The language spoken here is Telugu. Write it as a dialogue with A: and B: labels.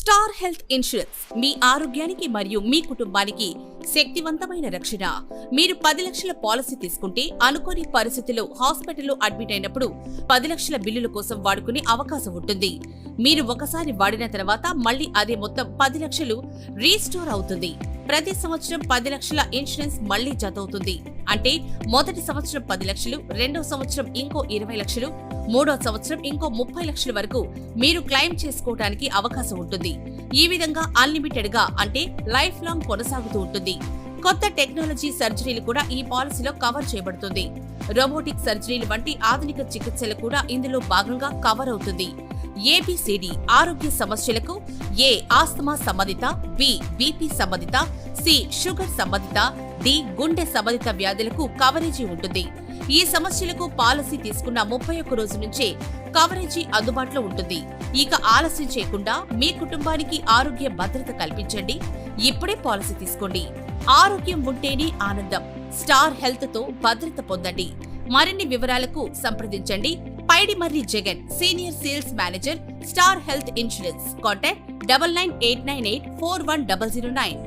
A: స్టార్ హెల్త్ ఇన్సూరెన్స్ మీ ఆరోగ్యానికి మరియు మీ కుటుంబానికి శక్తివంతమైన రక్షణ. మీరు 10 లక్షల పాలసీ తీసుకుంటే అనుకోని పరిస్థితుల్లో హాస్పిటల్లో అడ్మిట్ అయినప్పుడు 10 లక్షల బిల్లుల కోసం వాడుకునే అవకాశం ఉంటుంది. మీరు ఒకసారి వాడిన తర్వాత మళ్లీ అదే మొత్తం 10 లక్షలు రీస్టోర్ అవుతుంది. ప్రతి సంవత్సరం 10 లక్షల ఇన్సూరెన్స్ మళ్లీ జతవుతుంది. అంటే మొదటి సంవత్సరం 10 లక్షలు, రెండో సంవత్సరం ఇంకో 20 లక్షలు, మూడో సంవత్సరం ఇంకో 30 లక్షల వరకు మీరు క్లెయిమ్ చేసుకోవడానికి అవకాశం ఉంటుంది. ఈ విధంగా అన్లిమిటెడ్ గా అంటే లైఫ్ లాంగ్ కొనసాగుతూ ఉంటుంది. కొత్త టెక్నాలజీ సర్జరీలు కూడా ఈ పాలసీలో కవర్ చేయబడుతుంది. రోబోటిక్ సర్జరీలు వంటి ఆధునిక చికిత్సలు కూడా ఇందులో భాగంగా కవర్ అవుతుంది. ఏబిసిడి ఆరోగ్య సమస్యలకు ఏ ఆస్తమా సంబంధిత, బి బీపీ సంబంధిత, సి షుగర్ సంబంధిత, డి గుండె సంబంధిత వ్యాధులకు కవరేజీ ఉంటుంది. ఈ సమస్యలకు పాలసీ తీసుకున్న 31 రోజు నుంచే కవరేజీ అందుబాటులో ఉంటుంది. ఇక ఆలస్యం చేయకుండా మీ కుటుంబానికి ఆరోగ్య భద్రత కల్పించండి. ఇప్పుడే పాలసీ తీసుకోండి. ఆరోగ్యం ఉంటేనే ఆనందం. స్టార్ హెల్త్ తో భద్రత పొందండి. మరిన్ని వివరాలకు సంప్రదించండి Paidimarri Jagan, senior sales manager, star health insurance. Contact 9989841009.